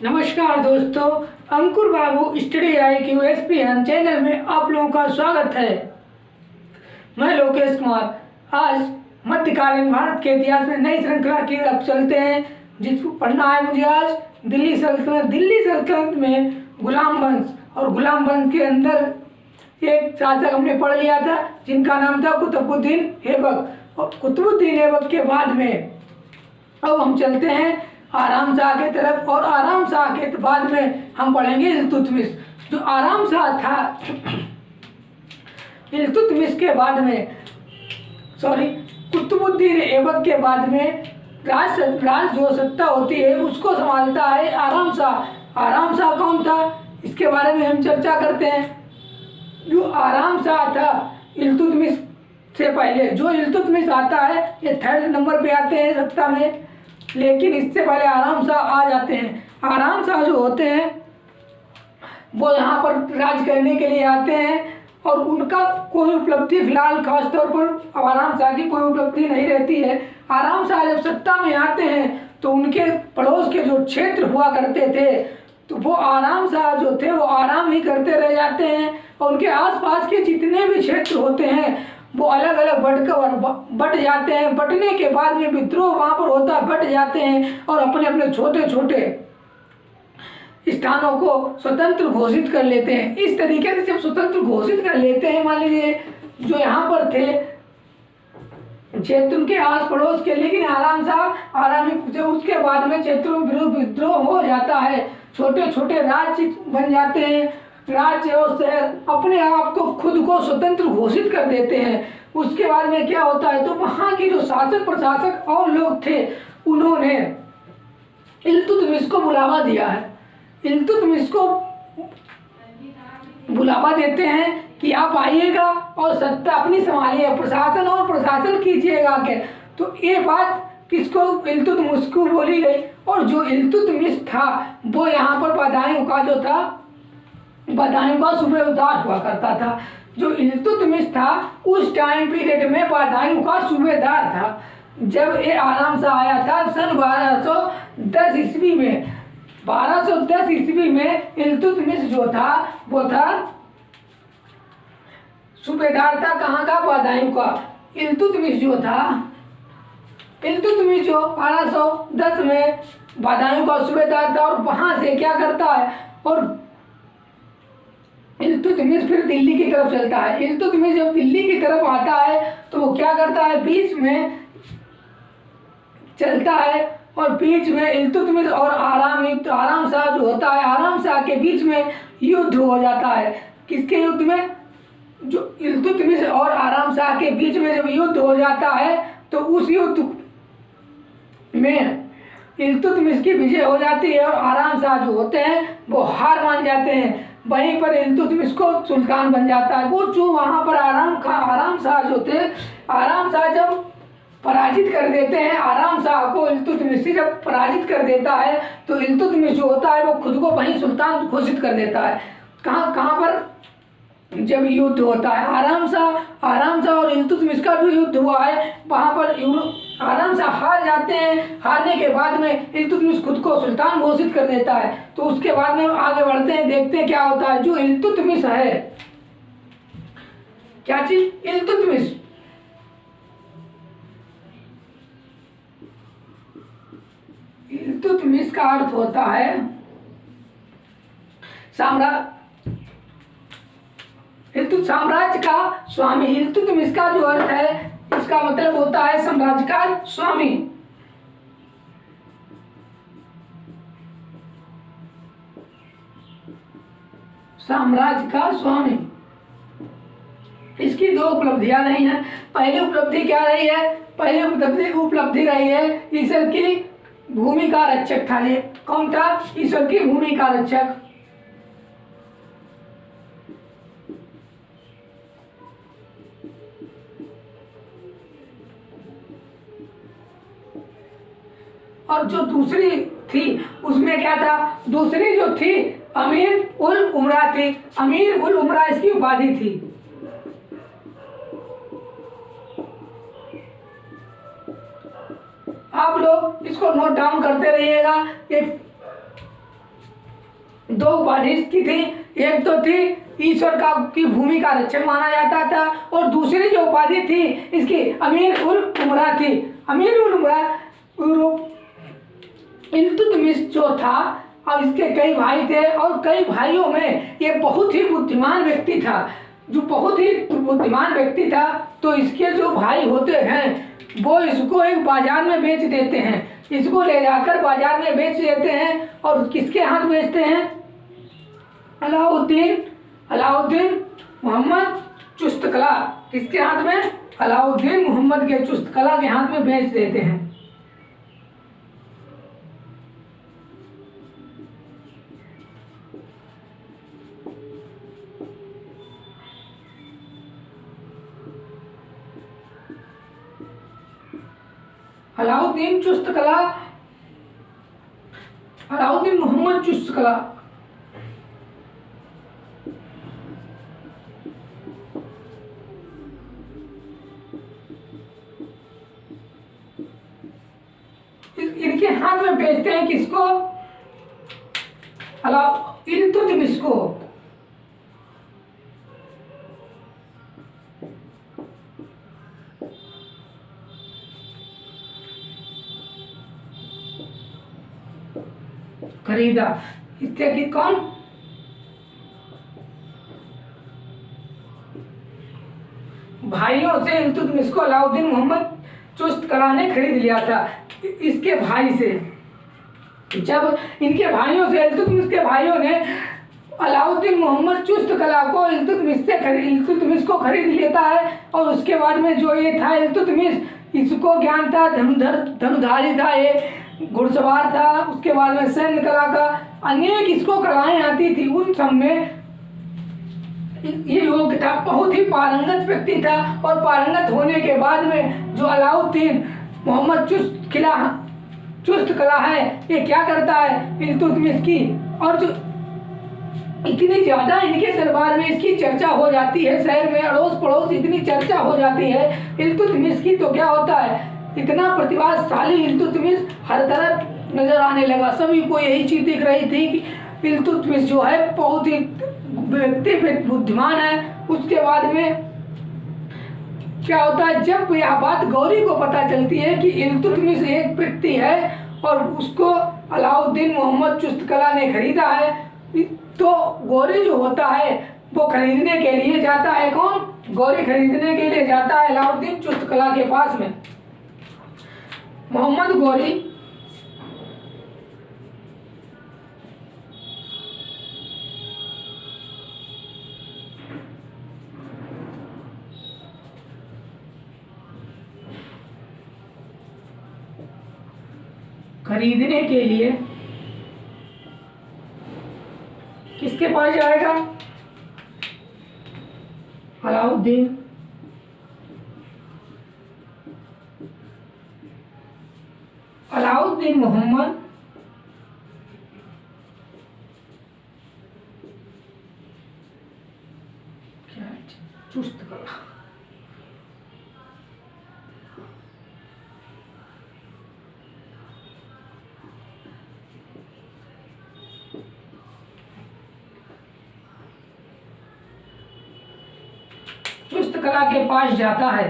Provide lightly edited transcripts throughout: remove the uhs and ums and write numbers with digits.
नमस्कार दोस्तों, अंकुर बाबू study IQ SPN channel में आप लोगों का स्वागत है। मैं लोकेश कुमार। आज मध्यकालीन भारत के इतिहास में नई श्रृंखला की तरफ चलते हैं, जिसको पढ़ना है मुझे आज दिल्ली सल्तनत। दिल्ली सल्तनत में गुलाम वंश, और गुलाम वंश के अंदर एक शासक हमने पढ़ लिया था जिनका नाम था कुतुबुद्दीन ऐबक। और कुतुबुद्दीन ऐबक के बाद में अब हम चलते हैं आराम शाह की तरफ, और आराम शाह के बाद में हम पढ़ेंगे इल्तुतमिश। जो आराम शाह था, इल्तुतमिश के बाद में कुतुबुद्दीन ऐबक के बाद में राज जो सत्ता होती है उसको संभालता है आराम शाह। आराम शाह कौन था, इसके बारे में हम चर्चा करते हैं। जो आराम शाह था इल्तुतमिश से पहले, जो इल्तुतमिश आता है ये 3rd नंबर पे आते हैं सत्ता में, लेकिन इससे पहले आराम शाह आ जाते हैं। आराम शाह जो होते हैं वो यहाँ पर राज करने के लिए आते हैं, और उनका कोई उपलब्धि फिलहाल खासतौर पर आराम शाह की कोई उपलब्धि नहीं रहती है। आराम शाह जब सत्ता में आते हैं तो उनके पड़ोस के जो क्षेत्र हुआ करते थे तो वो आराम शाह जो थे वो आराम ही करते रह जाते हैं, और उनके आसपास के जितने भी क्षेत्र होते हैं वो अलग अलग बट जाते हैं। बटने के बाद में विद्रोह वहाँ पर होता है, बट जाते हैं और अपने अपने छोटे छोटे स्थानों को स्वतंत्र घोषित कर लेते हैं। इस तरीके से जब स्वतंत्र घोषित कर लेते हैं, मान लीजिए जो यहाँ पर थे क्षेत्र उनके आस पड़ोस के, लेकिन आराम जब उसके बाद में क्षेत्रों में विद्रोह हो जाता है, छोटे छोटे राज्य बन जाते हैं, राज्य और शहर अपने आप को खुद को स्वतंत्र घोषित कर देते हैं। उसके बाद में क्या होता है, तो वहाँ की जो शासक प्रशासक और लोग थे उन्होंने इल्तुतमिश को बुलावा दिया है। इल्तुतमिश को बुलावा देते हैं कि आप आइएगा और सत्ता अपनी संभालिए, प्रशासन और प्रशासन कीजिएगा के। तो ये बात किसको, इल्तुतमिश को बोली गई। और जो इल्तुतमिश था वो यहाँ पर बदायूं का जो था, बदायूं का सूबेदार हुआ करता था। जो इल्तुतमिश था उस टाइम पीरियड में बदायूं का सूबेदार था। जब ये आराम शाह आया था सन 1210 ईस्वी में, 1210 ईस्वी में इल्तुतमिश जो था वो था सूबेदार था। कहाँ का, बदायूं का। इल्तुतमिश जो था, इल्तुतमिश जो 1210 में बदायूं का सूबेदार था, और वहाँ से क्या करता है, और इल्तुतमिश फिर दिल्ली की तरफ चलता है। इल्तुतमिश जब दिल्ली की तरफ आता है तो वो क्या करता है, बीच में चलता है, और बीच में इल्तुतमिश और आराम शाह जो होता है, आराम शाह के बीच में युद्ध हो जाता है। किसके युद्ध में, जो इल्तुतमिश और आराम शाह के बीच में जब युद्ध हो जाता है तो उस युद्ध में इल्तुतमिश की विजय हो जाती है, और आराम शाह जो होते हैं वो हार मान जाते हैं। वहीं पर इल्तुतमिश को सुल्तान बन जाता है। वो जो वहाँ पर आराम शाह जो थे, आराम शाह जब पराजित कर देते हैं, आराम शाह को इल्तुतमिश से जब पराजित कर देता है तो इल्तुतमिश जो होता है वो खुद को वहीं सुल्तान घोषित कर देता है। कहाँ पर, जब युद्ध होता है आराम शाह और इल्तुतमिश का जो युद्ध हुआ है वहाँ पर आराम शाह हार जाते हैं। हारने के बाद में इल्तुतमिश खुद को सुल्तान घोषित कर देता है। तो उसके बाद में आगे बढ़ते हैं, देखते हैं क्या होता है। जो इल्तुतमिश है, क्या चीज, इल्तुतमिश इल्तुतमिश का अर्थ होता है साम्राज्य का स्वामी। इल्तुतमिश का जो अर्थ है, इसका मतलब होता है साम्राज्य का स्वामी। साम्राज्य का स्वामी। इसकी 2 उपलब्धियां रही हैं। पहली उपलब्धि क्या रही है, पहली उपलब्धि रही है ईश्वर की भूमि का रक्षक था। ये कौन था, ईश्वर की भूमि का रक्षक। और जो दूसरी थी उसमें क्या था, दूसरी जो थी अमीर उल उमरा थी। अमीर उल उमरा इसकी उपाधि थी। आप लोग इसको नोट डाउन करते रहिएगा। दो उपाधि इसकी थी। एक तो थी ईश्वर का की भूमि का रक्षक माना जाता था, और दूसरी जो उपाधि थी इसकी अमीर उल उमरा थी। अमीर उल उमरा इल्तुतमिश जो था, और इसके कई भाई थे, और कई भाइयों में ये बहुत ही बुद्धिमान व्यक्ति था। जो बहुत ही बुद्धिमान व्यक्ति था, तो इसके जो भाई होते हैं वो इसको एक बाजार में बेच देते हैं। इसको ले जाकर बाजार में बेच देते हैं, और किसके हाथ बेचते हैं? अलाउद्दीन मोहम्मद चुस्तकला। किसके हाथ में? अलाउद्दीन मोहम्मद के चुस्तकला के हाथ में बेच देते हैं। अलाउद्दीन मोहम्मद चुस्तकला इनके हाथ में बेचते हैं। किसको? इल्तुतमिश को। खरीदा। इसके कि कौन? भाइयों से इल्तुतमिश को अलाउद्दीन मोहम्मद चुस्तकला ने खरीद लिया था, इसके भाई से। जब इनके भाइयों से इल्तुतमिश के भाइयों ने अलाउद्दीन मोहम्मद चुस्तकला को इल्तुतमिश को खरीद लेता है, और उसके बाद में जो ये था इल्तुतमिश, इसको ज्ञान था, धनुधारी था, ये घुड़सवार था, उसके बाद में सैन्य कला का अनेक इसको कलाएं आती थी। उन सब में ये योग्य था, बहुत ही पारंगत व्यक्ति था। और पारंगत होने के बाद में जो अलाउद्दीन मोहम्मद चुस्तकला है, ये क्या करता है? इल्तुतमिश की, और जो इतनी ज़्यादा इनके दरबार में इसकी चर्चा हो जाती है, शहर में अड़ोस पड़ोस इतनी चर्चा हो जाती है इल्तुतमिश की, तो क्या होता है, इतना प्रतिभाशाली इल्तुतमिश हर तरफ नजर आने लगा। सभी को यही चीज दिख रही थी कि इल्तुतमिश जो है बहुत ही व्यक्ति बुद्धिमान है। उसके बाद में क्या होता है, जब यह बात गौरी को पता चलती है कि इल्तुतमिश एक व्यक्ति है और उसको अलाउद्दीन मोहम्मद चुस्तकला ने खरीदा है, तो गौरी जो होता है वो खरीदने के लिए जाता है। कौन? गौरी खरीदने के लिए जाता है अलाउद्दीन चुस्तकला के पास में। मोहम्मद गौरी खरीदने के लिए किसके पास जाएगा? अलाउद्दीन मोहम्मद चुस्तकला। चुस्तकला के पास जाता है।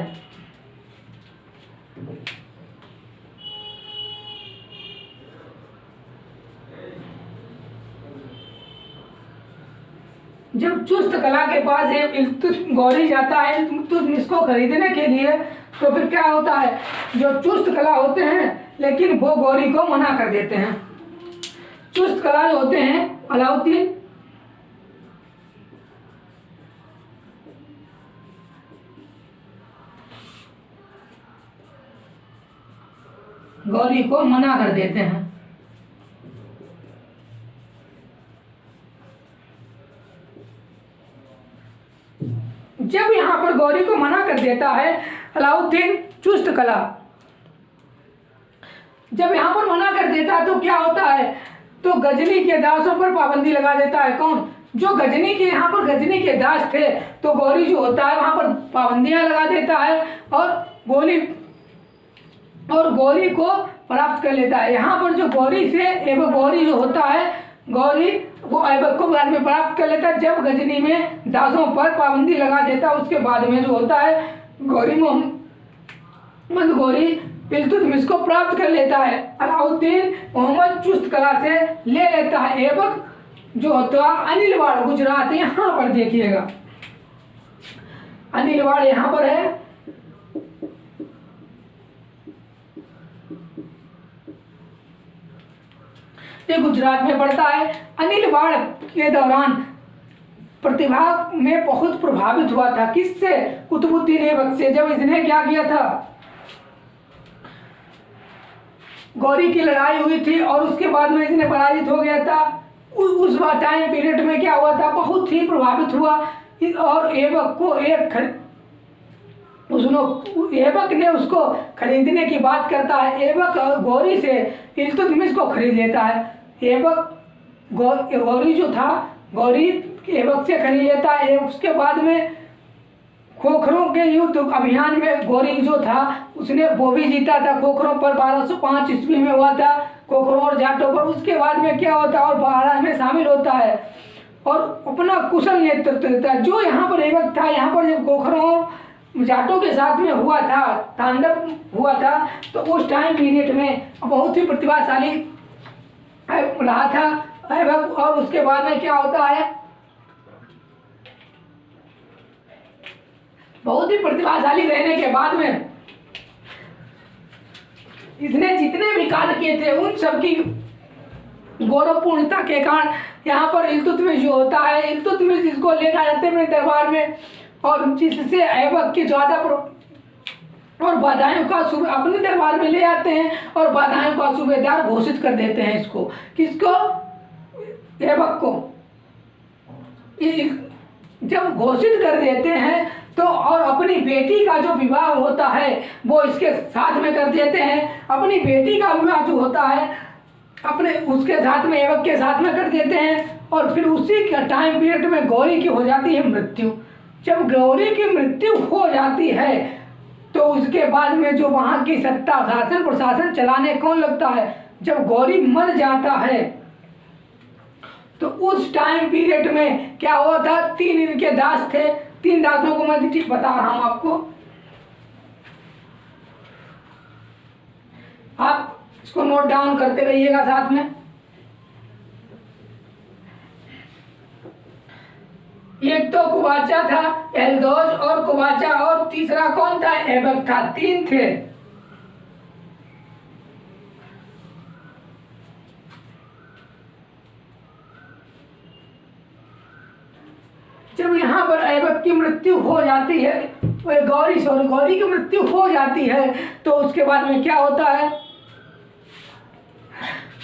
जब चुस्तकला के पास गौरी जाता है इल्तुतमिश को खरीदने के लिए, तो फिर क्या होता है, जो चुस्तकला होते हैं लेकिन वो गौरी को मना कर देते हैं। चुस्तकला जो होते हैं अलाउद्दीन गौरी को मना कर देते हैं। जब यहाँ पर गौरी को मना कर देता है अलाउद्दीन चुस्तकला, जब यहाँ पर मना कर देता है तो क्या होता है, तो गजनी के दासों पर पाबंदी लगा देता है। कौन? जो गजनी के यहाँ पर गजनी के दास थे, तो गौरी जो होता है वहाँ पर पाबंदियाँ लगा देता है और गौरी को प्राप्त कर लेता है। यहाँ पर जो गौरी से एवं गौरी जो होता है गौरी वो ऐबक को बाद में प्राप्त कर लेता है जब गजनी में दासों पर पाबंदी लगा देता है। उसके बाद में जो होता है गौरी मोहम्मद गौरी इल्तुतमिश को प्राप्त कर लेता है। अलाउद्दीन मोहम्मद चुस्त कला से ले लेता है। ऐबक जो होता है अनिलवाड़ गुजरात, यहाँ पर देखिएगा अनिलवाड़ यहाँ पर है। ये गुजरात में पड़ता है। अनिलवाड़ के दौरान प्रतिभा में बहुत प्रभावित हुआ था। किससे? कुतुबुद्दीन ऐबक से। जब इसने क्या किया था, गौरी की लड़ाई हुई थी और उसके बाद में इसने पराजित हो गया था। उस टाइम पीरियड में क्या हुआ था, बहुत ही प्रभावित हुआ और ऐबक को ऐबक ने उसको खरीदने की बात करता है। ऐबक गौरी से इल्तुतमिश को खरीद लेता है। ऐबक गौरी जो था गौरी ऐबक से खरीद लेता है। उसके बाद में खोखरों के युद्ध अभियान में गौरी जो था उसने वो भी जीता था। खोखरों पर 1205 ईस्वी में हुआ था, खोखरों और जाटों पर। उसके बाद में क्या होता है और 12 में शामिल होता है और अपना कुशल नेतृत्व देता है। जो यहाँ पर ऐबक था, यहाँ पर जब खोखरों और जाटों के साथ में हुआ था, तांडव हुआ था, तो उस टाइम पीरियड में बहुत ही प्रतिभाशाली रहा था ऐबक। और उसके बाद में क्या होता है, बहुत ही प्रतिभाशाली रहने के बाद में इसने जितने भी कार्य किए थे उन सब की गौरवपूर्णता के कारण यहाँ पर इल्तुतमिश जो होता है, इल्तुतमिश इसको लेकर जाते हैं अपने दरबार में और जिससे ऐबक की ज़्यादा और बदायूं का अपने दरबार में ले आते हैं और बदायूं का सूबेदार घोषित कर देते हैं। इसको किसको? ऐबक को। जब घोषित कर देते हैं तो और अपनी बेटी का जो विवाह होता है वो इसके साथ में कर देते हैं। अपनी बेटी का विवाह जो होता है अपने उसके साथ में ऐबक के साथ में कर देते हैं और फिर उसी के टाइम पीरियड में गौरी की हो जाती है मृत्यु। जब गौरी की मृत्यु हो जाती है तो उसके बाद में जो वहाँ की सत्ता शासन प्रशासन चलाने कौन लगता है? जब गौरी मर जाता है तो उस टाइम पीरियड में क्या हुआ था, 3 इनके दास थे। 3 दासों को मैं ठीक बता रहा हूं आपको, आप इसको नोट डाउन करते रहिएगा साथ में। एक तो कुबाचा था, एल्दोज और कुबाचा, और तीसरा कौन था? ऐबक था। 3 थे। जब यहाँ पर ऐबक की मृत्यु हो जाती है, गौरी की मृत्यु हो जाती है तो उसके बाद में क्या होता है,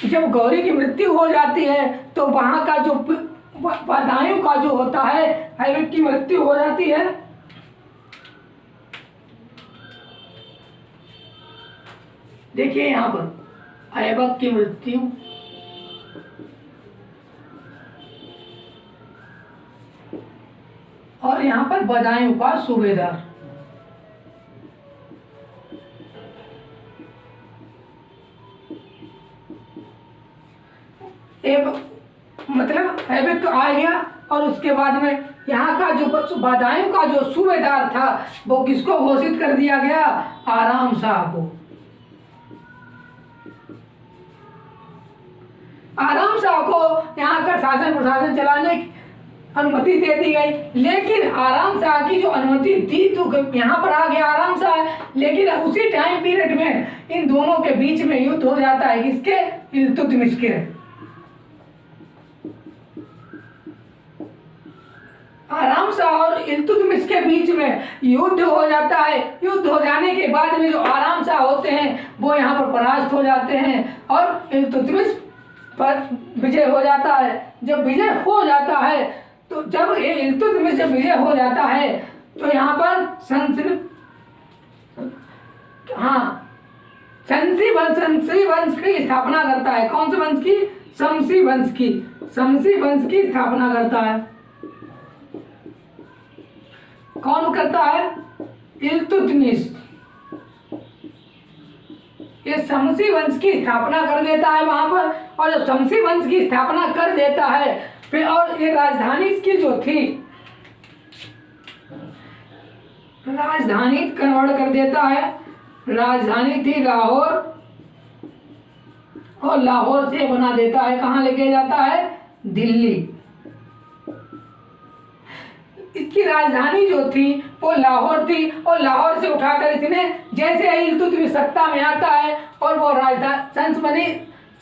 जब गौरी की मृत्यु हो जाती है तो वहाँ का जो बदायूं का जो होता है, ऐबक की मृत्यु हो जाती है। देखिए यहाँ पर ऐबक की मृत्यु, और यहाँ पर बदायूं का सूबेदार। मतलब ऐबक आ गया और उसके बाद में यहाँ का जो बदायूं का जो सूबेदार था वो किसको घोषित कर दिया गया? आराम शाह को। आराम शाह को यहाँ का शासन प्रशासन चलाने की अनुमति दे दी गई। लेकिन आराम शाह की जो अनुमति दी तो यहाँ पर आ गया आराम शाह, लेकिन उसी टाइम पीरियड में इन दोनों के बीच में युद्ध हो जाता है। किसके? इल्तुतमिश के। आराम शाह और इल्तुतमिश के बीच में युद्ध हो जाता है। युद्ध हो जाने के बाद में जो आराम शाह होते हैं वो यहाँ पर परास्त हो जाते हैं और इल्तुतमिश पर विजय हो जाता है। जब विजय हो जाता है तो जब इल्तुतमिश जब विजय हो जाता है तो यहाँ पर शमसी वंश की स्थापना करता है। कौन से वंश की? शमसी वंश की। शमसी वंश की स्थापना करता है। कौन करता है? इल्तुतमिश। ये शमसी वंश की स्थापना कर देता है वहां पर। और जब शमसी वंश की स्थापना कर देता है फिर, और ये राजधानी इसकी जो थी, राजधानी कन्वर्ट कर देता है। राजधानी थी लाहौर, और लाहौर से बना देता है, कहाँ लेके जाता है, दिल्ली। इसकी राजधानी जो थी वो लाहौर थी, और लाहौर से उठाकर इसने, जैसे ही इल्तुतमिश सत्ता में आता है और वो राजधानी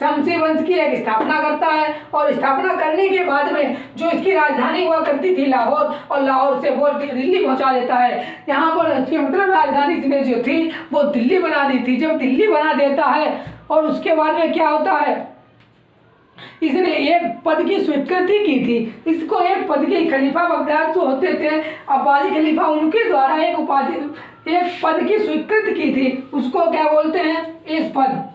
शमसी वंश की एक स्थापना करता है, और स्थापना करने के बाद में जो इसकी राजधानी हुआ करती थी लाहौर, और लाहौर से वो दिल्ली पहुंचा देता है। यहाँ पर इसकी मतलब राजधानी इसने जो थी वो दिल्ली बना दी थी। जब दिल्ली बना देता है और उसके बाद में क्या होता है, इसने एक पद की स्वीकृति की थी। इसको एक पद की, खलीफा बगदाद जो होते थे अब्बासी खलीफा, उनके द्वारा एक उपाधि, एक पद की स्वीकृति की थी। उसको क्या बोलते हैं, इस पद।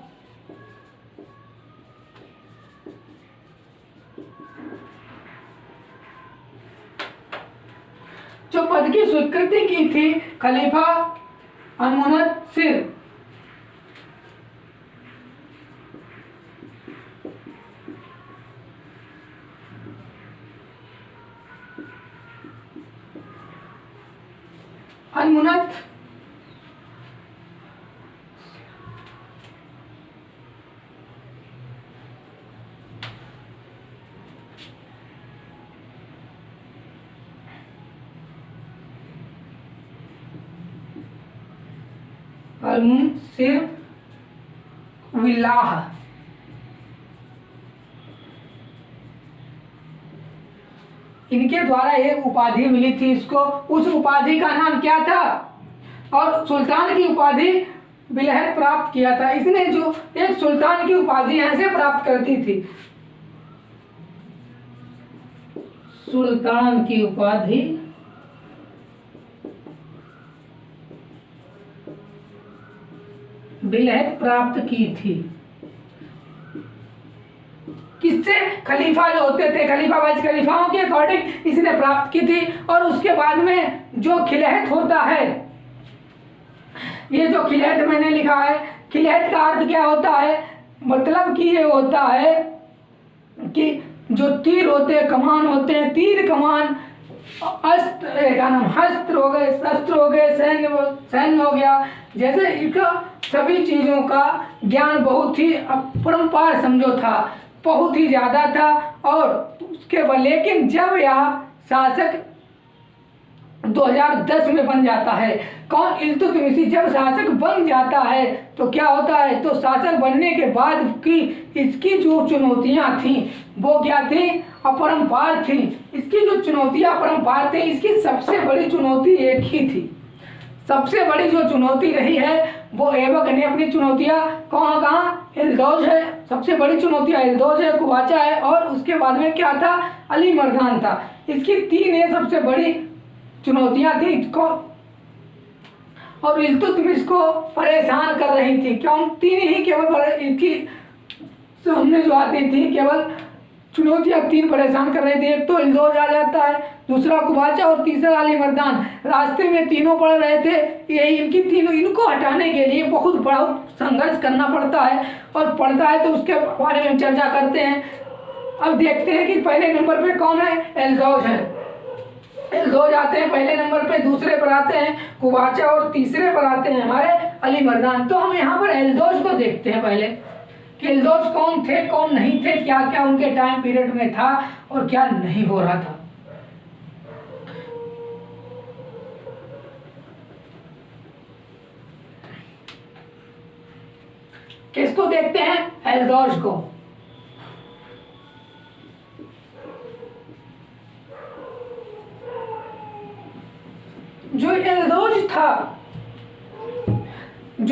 जो पद की स्वीकृति की थी खलीफा अल-मुनसिर, अल-मुनसिर विल्लाह, इनके द्वारा एक उपाधि मिली थी इसको। उस उपाधि का नाम क्या था, और सुल्तान की उपाधि बिलहत प्राप्त किया था इसने। जो एक सुल्तान की उपाधि यहाँ से प्राप्त करती थी, सुल्तान की उपाधि बिलहत प्राप्त की थी। किससे, खलीफा जो होते थे, खलीफा वाइस खलीफाओं के अकॉर्डिंग इसने प्राप्त की थी। और उसके बाद में जो खिलहत होता है, ये जो खिलहत मैंने लिखा है, खिलहत का अर्थ क्या होता है, मतलब कि ये होता है कि जो तीर होते हैं, कमान होते हैं, तीर कमान, अस्त्र का नाम हस्त्र हो गए, शस्त्र हो गए, सैन्य हो गया, जैसे इनका सभी चीज़ों का ज्ञान बहुत ही अपरंपार समझो था, बहुत ही ज़्यादा था। और उसके बाद लेकिन जब यह शासक 2010 में बन जाता है, कौन, इल्तुतमिश, जब शासक बन जाता है तो क्या होता है, तो शासक बनने के बाद की इसकी जो चुनौतियां थी वो क्या थी, अपरंपार थी। इसकी जो चुनौतियां अपरंपार थी, इसकी सबसे बड़ी चुनौती एक ही थी। सबसे बड़ी जो चुनौती रही है वो ऐबक ने अपनी चुनौतियां कहाँ, एलदौज है, सबसे बड़ी चुनौतियां एलदौज है, कुवाचा है, और उसके बाद में क्या था, अली मर्दान था। इसकी 3 ये सबसे बड़ी चुनौतियां थी और इल्तुतमिश को परेशान कर रही थी। क्यों, 3 ही केवल इनकी सामने जो आती थी, केवल चुनौतियां 3 परेशान कर रही थी। एक तो एलदौज आ जाता है, दूसरा कुवाचा और तीसरा अली मर्दान। रास्ते में तीनों पड़ रहे थे। यही इनकी तीनों, इनको हटाने के लिए बहुत बड़ा संघर्ष करना पड़ता है, और पड़ता है तो उसके बारे में चर्चा करते हैं। अब देखते हैं कि पहले नंबर पे कौन है, एलदौज है। एलदौज आते हैं पहले नंबर पे, दूसरे पर आते हैं कुवाचा और तीसरे पर आते हैं हमारे अली मर्दान। तो हम यहाँ पर एलदौज को देखते हैं पहले कि एलदौज कौन थे, कौन नहीं थे, क्या क्या उनके टाइम पीरियड में था और क्या नहीं हो रहा था। किसको देखते हैं, एलदौज को। जो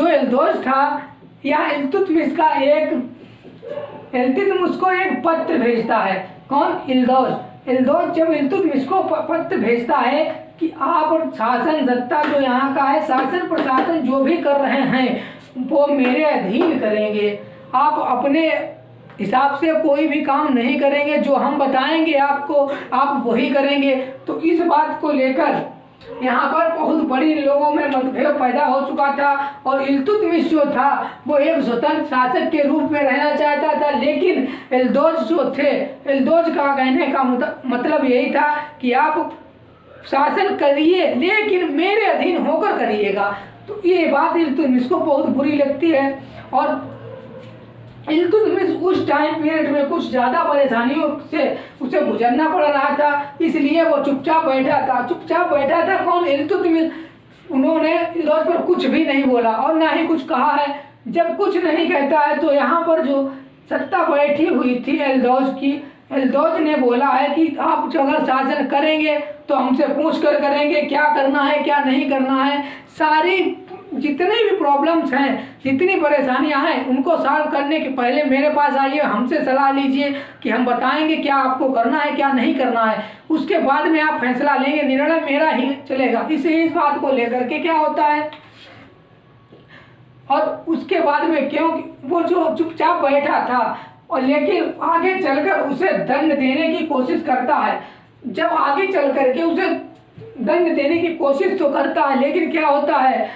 एलदौज था या इल्तुतमिश का इल्तुतमिश को एक पत्र भेजता है। कौन, एलदौज जब इल्तुतमिश को पत्र भेजता है कि आप शासन सत्ता जो यहाँ का है, शासन प्रशासन जो भी कर रहे हैं वो मेरे अधीन करेंगे। आप अपने हिसाब से कोई भी काम नहीं करेंगे, जो हम बताएंगे आपको आप वही करेंगे। तो इस बात को लेकर यहाँ पर बहुत बड़ी लोगों में मतभेद पैदा हो चुका था और इल्तुतमिश जो था वो एक स्वतंत्र शासक के रूप में रहना चाहता था, लेकिन एल्दोज जो थे, एल्दोज का कहने का मतलब यही था कि आप शासन करिए लेकिन मेरे अधीन होकर करिएगा। तो ये बात इल्तुतमिश को बहुत बुरी लगती है और इल्तुतमिश उस टाइम पीरियड में कुछ ज़्यादा परेशानियों से उसे गुजरना पड़ रहा था, इसलिए वो चुपचाप बैठा था। चुपचाप बैठा था कौन? इल्तुतमिश। उन्होंने एल्दोज पर कुछ भी नहीं बोला और ना ही कुछ कहा है। जब कुछ नहीं कहता है तो यहाँ पर जो सत्ता बैठी हुई थी एल्दोज की, एल्दोज ने बोला है कि आप अगर शासन करेंगे तो हमसे पूछ कर करेंगे, क्या करना है क्या नहीं करना है। सारी जितने भी प्रॉब्लम्स हैं, जितनी परेशानियां हैं, उनको सॉल्व करने के पहले मेरे पास आइए, हमसे सलाह लीजिए कि हम बताएंगे क्या आपको करना है क्या नहीं करना है। उसके बाद में आप फैसला लेंगे, निर्णय मेरा ही चलेगा। इस बात को लेकर के क्या होता है और उसके बाद में क्यों वो जो चुपचाप बैठा था और लेकिन आगे चलकर उसे दंड देने की कोशिश करता है। जब आगे चल करके उसे दंड देने की कोशिश तो करता है, लेकिन क्या होता है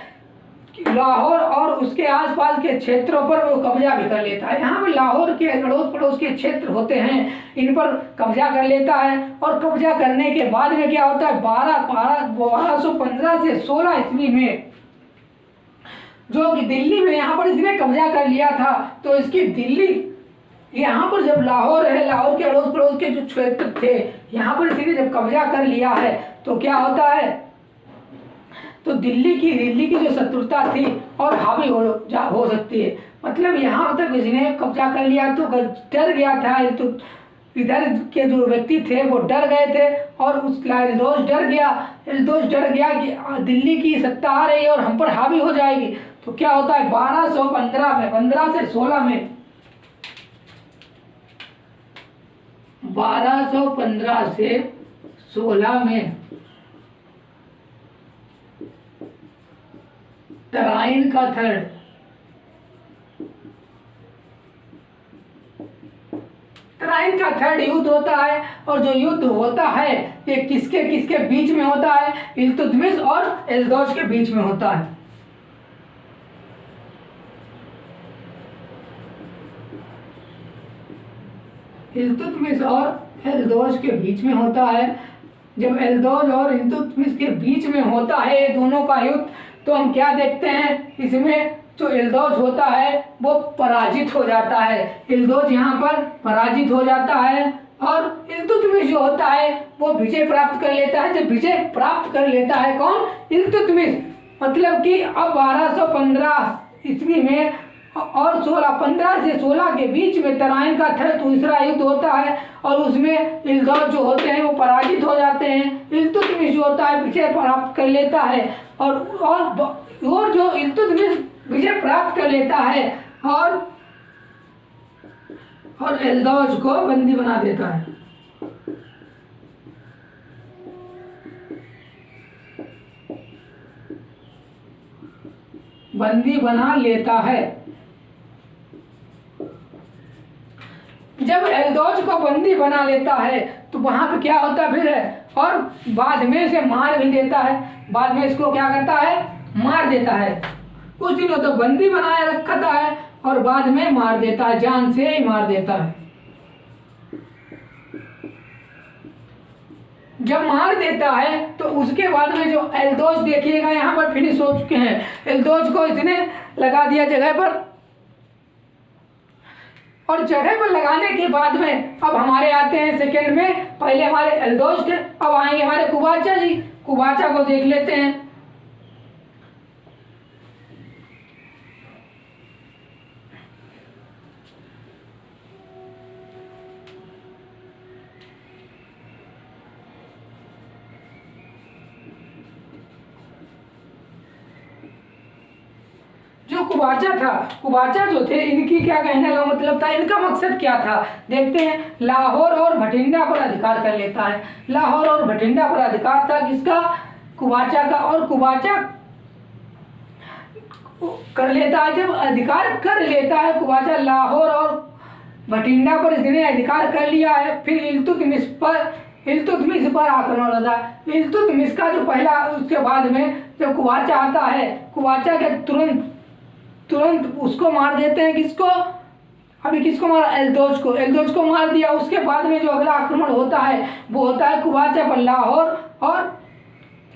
कि लाहौर और उसके आसपास के क्षेत्रों पर वो कब्जा भी कर लेता है। यहाँ पे लाहौर के अड़ोस पड़ोस के क्षेत्र होते हैं, इन पर कब्जा कर लेता है और कब्जा करने के बाद में क्या होता है 1215 से 16 ईस्वी में जो कि दिल्ली में यहाँ पर इसने कब्जा कर लिया था। तो इसकी दिल्ली यहाँ पर जब लाहौर है, लाहौर के अड़ोस पड़ोस के जो क्षेत्र थे यहाँ पर इसने जब कब्जा कर लिया है तो क्या होता है, तो दिल्ली की जो शत्रुता थी और हावी हो सकती है। मतलब यहाँ तक इसने कब्जा कर लिया तो डर गया था, तो इधर के जो व्यक्ति थे वो डर गए थे और उस एल्दोज डर गया कि दिल्ली की सत्ता आ रही है और हम पर हावी हो जाएगी। तो क्या होता है 1215 में 15 से 16 में 1215 से 16 में तराइन का थर्ड युद्ध होता है और जो युद्ध होता है ये किसके किसके बीच में होता है? इल्तुतमिश और एल्दोज के बीच में होता है। इल्तुतमिश और एल्दोज के बीच में होता है। जब एल्दोज और इल्तुतमिश के बीच में होता है ये दोनों का युद्ध, तो हम क्या देखते हैं इसमें जो एल्दोज होता है वो पराजित हो जाता है। एल्दोज यहाँ पर पराजित हो जाता है और इल्तुतमिश जो होता है वो विजय प्राप्त कर लेता है। जब विजय प्राप्त कर लेता है कौन? इल्तुतमिश। मतलब कि अब 1215 ईस्वी में और 15 से 16 के बीच में तराइन का दूसरा युद्ध होता है और उसमें एल्दोज जो होते हैं वो पराजित हो जाते हैं। इल्तुतमिश जो होता है विजय प्राप्त कर लेता है और जो इल्तुतमिश विजय प्राप्त कर लेता है और एल्दोज को बंदी बना देता है। बंदी बना लेता है। जब एल्दोज को बंदी बना लेता है तो वहां पे क्या होता फिर है और बाद में इसे मार भी देता है। बाद में इसको क्या करता है? मार देता है। कुछ दिनों तो बंदी बनाए रखता है और बाद में मार देता है, जान से ही मार देता है। जब मार देता है तो उसके बाद में जो एल्दोज देखिएगा यहाँ पर फिनिश हो चुके हैं। एल्दोज को इसने लगा दिया जगह पर और जगह पर लगाने के बाद में अब हमारे आते हैं सेकंड में। पहले हमारे एल्दोज थे, अब आएंगे हमारे कुबाचा जी। कुबाचा को देख लेते हैं। जो कुबाचा जो थे इनकी क्या कहने का मतलब था, इनका मकसद क्या था देखते हैं। लाहौर और भटिंडा पर अधिकार कर लेता है। लाहौर और भटिंडा पर अधिकार था किसका? कुबाचा का। और कुबाचा कर लेता है, जब अधिकार कर लेता है कुबाचा लाहौर और भटिंडा पर इसने अधिकार कर लिया है। फिर इल्तुतमिश पर इल्तुतमिश पर आक्रमण होता है। इल्तुतमिश का जो पहला, उसके बाद में जब कुवाचा आता है, कुवाचा के तुरंत उसको मार देते हैं। किसको? अभी किसको मारा? एल्दोज को। एल्दोज को मार दिया। उसके बाद में जो अगला आक्रमण होता है वो होता है कुवाचा पर लाहौर और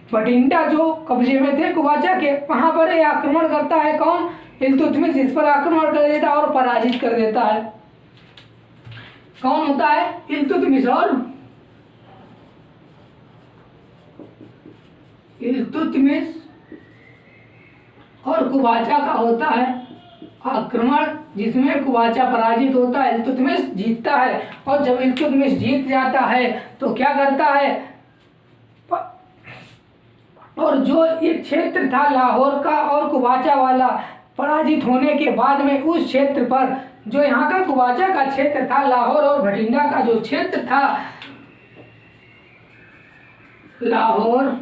बठिंडा जो कब्जे में थे कुवाचा के, वहां पर ये आक्रमण करता है। कौन? इल्तुतमिश। इस पर आक्रमण कर देता है और पराजित कर देता है। कौन होता है? इल्तुतमिश। और इल्तुतमिश और कुवाचा का होता है आक्रमण, जिसमें कुवाचा पराजित होता है, इल्तुतमिश जीतता है। और जब इल्तुतमिश जीत जाता है तो क्या करता है? और जो ये क्षेत्र था लाहौर का और कुवाचा वाला, पराजित होने के बाद में उस क्षेत्र पर, जो यहाँ का कुवाचा का क्षेत्र था, लाहौर और बठिंडा का जो क्षेत्र था, लाहौर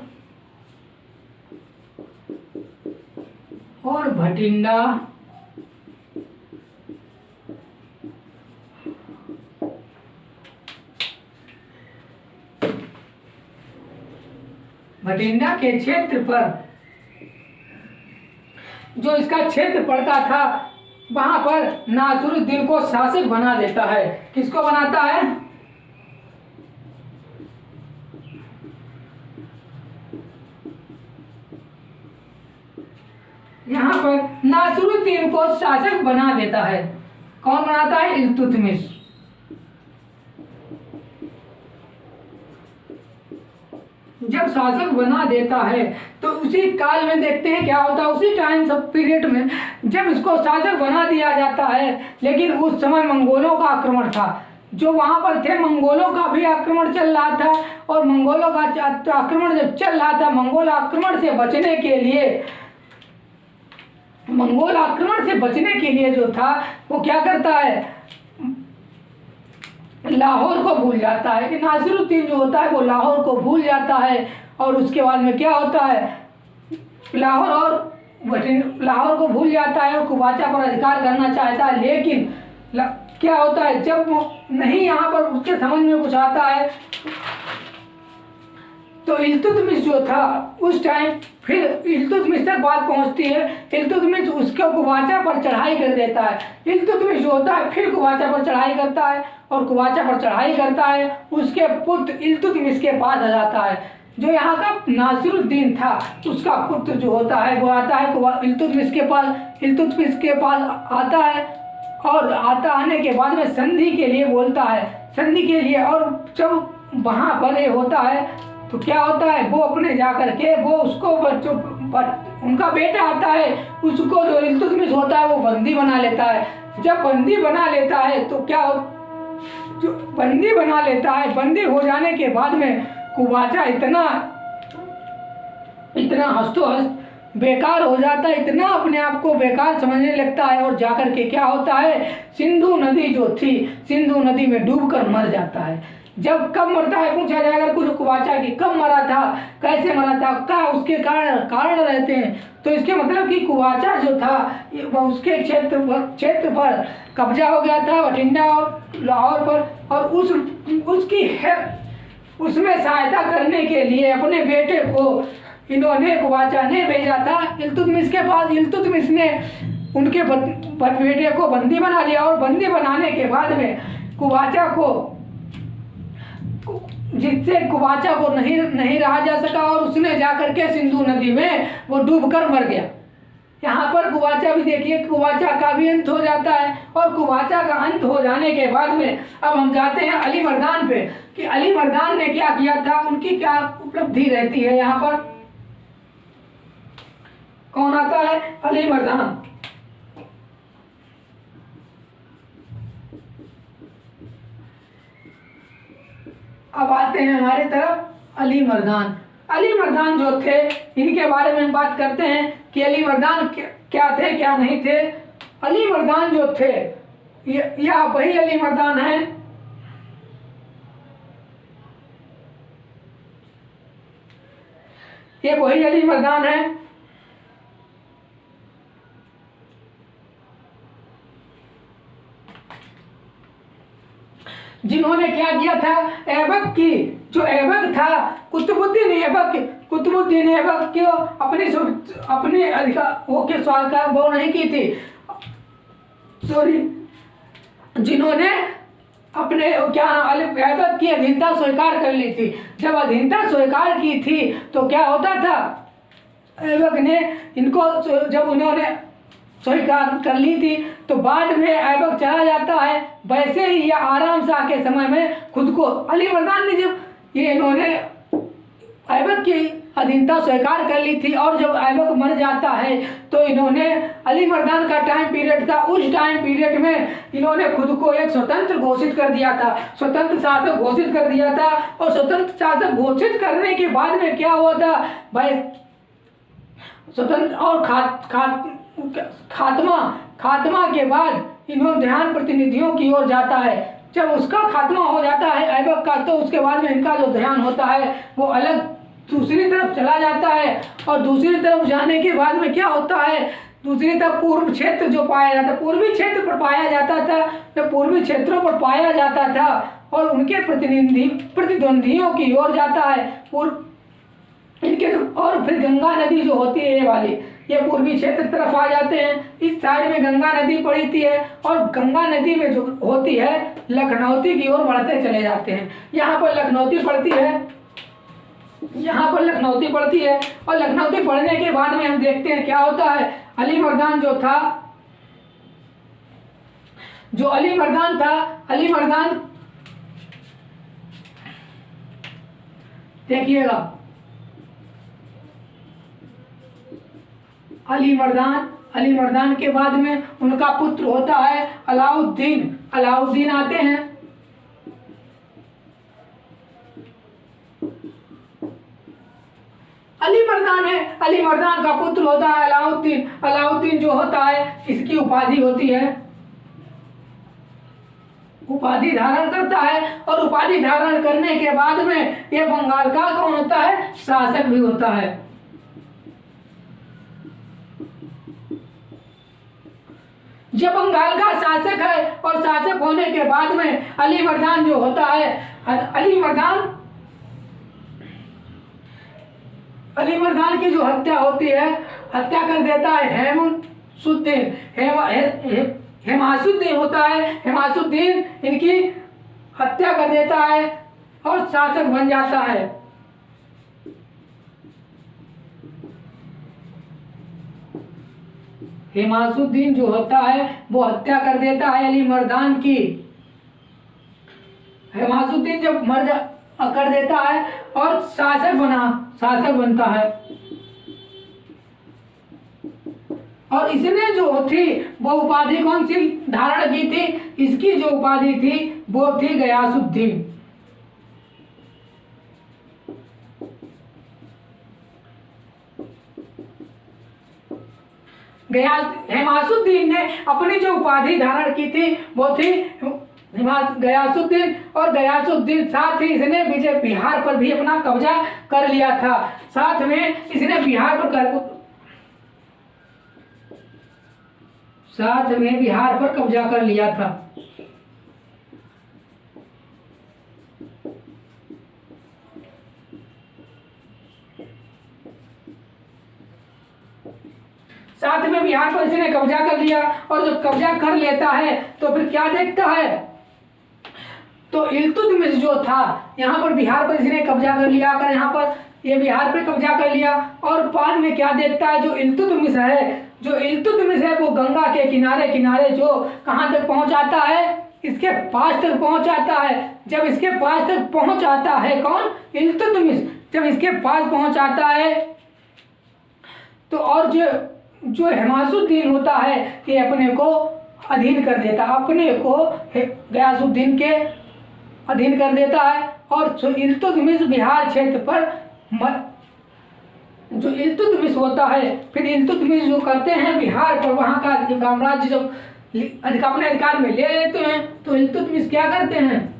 और बठिंडा, बठिंडा के क्षेत्र पर जो इसका क्षेत्र पड़ता था, वहां पर नासिरुद्दीन को शासक बना देता है। किसको बनाता है? यहाँ पर नासिरुद्दीन को शासक बना देता है। कौन बनाता है? इल्तुतमिश। जब शासक बना देता है तो उसी काल में देखते हैं क्या होता है। उसी टाइम सब पीरियड में जब इसको शासक बना दिया जाता है, लेकिन उस समय मंगोलों का आक्रमण था। जो वहां पर थे, मंगोलों का भी आक्रमण चल रहा था। और मंगोलों का आक्रमण जब चल रहा था, मंगोल आक्रमण से बचने के लिए जो था, वो क्या करता है? लाहौर को भूल जाता है। कि नासिरुद्दीन जो होता है वो लाहौर को भूल जाता है। और उसके बाद में क्या होता है? लाहौर को भूल जाता है और कुवाचा पर अधिकार करना चाहता है। लेकिन क्या होता है? जब नहीं यहाँ पर उसके समझ में कुछ आता है तो इल्तुतमिश जो था उस टाइम, फिर इल्तुतमिश तक बात पहुंचती है। इल्तुतमिश उसको कुवाचा पर चढ़ाई कर देता है। इल्तुतमिश जो होता है फिर कुवाचा पर चढ़ाई करता है, और कुवाचा पर चढ़ाई करता है, उसके पुत्र इल्तुतमिश के पास आ जाता है। जो यहाँ का नासिरुद्दीन था, उसका पुत्र जो होता है वो आता है इल्तुतमिश के पास। इल्तुतमिश के पास आता है और आने के बाद में संधि के लिए बोलता है, संधि के लिए। और जब वहाँ पर ये होता है तो क्या होता है? वो अपने जा करके वो उसको उनका बेटा आता है, उसको जो इल्तुतमिश होता है वो बंदी बना लेता है। जब बंदी बना लेता है तो बंदी हो जाने के बाद में कुवाचा इतना हस्तों हस्त बेकार हो जाता है, इतना अपने आप को बेकार समझने लगता है। और जाकर के क्या होता है? सिंधु नदी जो थी, सिंधु नदी में डूबकर मर जाता है। जब कब मरता है पूछा जाएगा कुछ कुवाचा की, कब मरा था, कैसे मरा था, क्या उसके कारण रहते हैं, तो इसके मतलब कि कुवाचा जो था वो उसके क्षेत्र पर कब्जा हो गया था, बठिंडा और लाहौर पर। और उसमें सहायता करने के लिए अपने बेटे को इन्होंने, कुवाचा ने भेजा था इल्तुतमिश के पास। इल्तुतमिश ने उनके बेटे को बंदी बना लिया। और बंदी बनाने के बाद में कुवाचा को, जिससे कुवाचा को नहीं रहा जा सका, और उसने जाकर के सिंधु नदी में वो डूबकर मर गया। यहाँ पर कुवाचा भी देखिए, कुवाचा का भी अंत हो जाता है। और कुवाचा का अंत हो जाने के बाद में अब हम जाते हैं अली मर्दान पे, कि अली मर्दान ने क्या किया था, उनकी क्या उपलब्धि रहती है। यहाँ पर कौन आता है? अली मर्दान। अब आते हैं हमारे तरफ अली मर्दान। अली मर्दान जो थे, इनके बारे में हम बात करते हैं कि अली मर्दान क्या थे, क्या नहीं थे। अली मर्दान जो थे, यह वही अली मर्दान है ये वही अली मर्दान है जिन्होंने क्या किया था? ऐबक की जो ऐबक था, कुतुबुद्दीन ऐबक क्यों अपने अधिकार वो के स्वीकार वो नहीं की थी, सॉरी, जिन्होंने अपने क्या ऐबक की अधीनता स्वीकार कर ली थी। जब अधीनता स्वीकार की थी तो क्या होता था, ऐबक ने इनको जब उन्होंने स्वीकार कर ली थी तो बाद में ऐबक चला जाता है। वैसे ही ये आराम शाह के समय में खुद को अली मर्दान ने जब ये इन्होंने ऐबक की अधीनता स्वीकार कर ली थी और जब ऐबक मर जाता है तो इन्होंने अली मर्दान का टाइम पीरियड था, उस टाइम पीरियड में इन्होंने खुद को एक स्वतंत्र घोषित कर दिया था, स्वतंत्र शासक घोषित कर दिया था। और स्वतंत्र शासक घोषित करने के बाद में क्या हुआ था भाई, स्वतंत्र और खात्मा के बाद इन्होंने ध्यान प्रतिनिधियों की ओर जाता है। जब उसका खात्मा हो जाता है ऐबक का तो उसके बाद में इनका जो ध्यान होता है वो अलग दूसरी तरफ चला जाता है। और दूसरी तरफ जाने के बाद में क्या होता है, दूसरी तरफ पूर्व क्षेत्र जो पाया जाता है, पूर्वी क्षेत्र पर पाया जाता था, जो पूर्वी क्षेत्रों पर पाया जाता था और उनके प्रतिद्वंदियों की ओर जाता है इनके। और फिर गंगा नदी जो होती है ये वाली, ये पूर्वी क्षेत्र तरफ आ जाते हैं। इस साइड में गंगा नदी पड़ती है और गंगा नदी में जो होती है लखनौती की ओर बढ़ते चले जाते हैं। यहाँ पर लखनौती पड़ती है, यहाँ पर लखनौती पड़ती है और लखनौती पड़ने के बाद में हम देखते हैं क्या होता है। अली मर्दान जो था, जो अली मर्दान था, अली मर्दान देखिएगा, अली मर्दान के बाद में उनका पुत्र होता है अलाउद्दीन आते हैं। अली मर्दान का पुत्र होता है अलाउद्दीन जो होता है इसकी उपाधि होती है, उपाधि धारण करता है और उपाधि धारण करने के बाद में ये बंगाल का कौन होता है, शासक भी होता है। जब बंगाल का शासक है और शासक होने के बाद में अली मर्दान जो होता है, अली मर्दान की जो हत्या होती है, हत्या कर देता है हेमासुद्दीन होता है, हेमासुद्दीन इनकी हत्या कर देता है और शासक बन जाता है। हेमासुद्दीन जो होता है वो हत्या कर देता है अली मर्दान की। हेमासुद्दीन जब कर देता है और शासक बनता है। और इसने जो थी वो उपाधि कौन सी धारण की थी, इसकी जो उपाधि थी वो थी गयासुद्दीन। हेमासुद्दीन ने अपनी जो उपाधि धारण की थी वो थी गयासुद्दीन। और गयासुद्दीन साथ ही इसने विजय बिहार पर भी अपना कब्जा कर लिया था। साथ में इसने बिहार पर कब्जा कर लिया था। साथ में बिहार पर इसने कब्जा कर लिया और जब कब्जा कर लेता है तो फिर क्या देखता है, तो इल्तुतमिश जो था यहाँ पर बिहार पर इसने कब्जा कर लिया, अगर यहाँ पर ये बिहार पे कब्जा कर लिया और बाद में क्या देखता है, जो इल्तुतमिश है वो गंगा के किनारे जो कहाँ तक पहुँचाता है, इसके पास तक पहुँचाता है। जब इसके पास तक पहुँचाता है कौन, इल्तुतमिश, जब इसके पास पहुँचाता है तो और जो हेमासुद्दीन होता है ये अपने को अधीन कर देता है, अपने को गयासुद्दीन के अधीन कर देता है। और जो इल्तुतमिश बिहार क्षेत्र पर जो इल्तुतमिश होता है, फिर इल्तुतमिश जो करते हैं बिहार पर, वहाँ का साम्राज्य जब अपने अधिकार में ले लेते हैं तो इल्तुतमिश क्या करते हैं,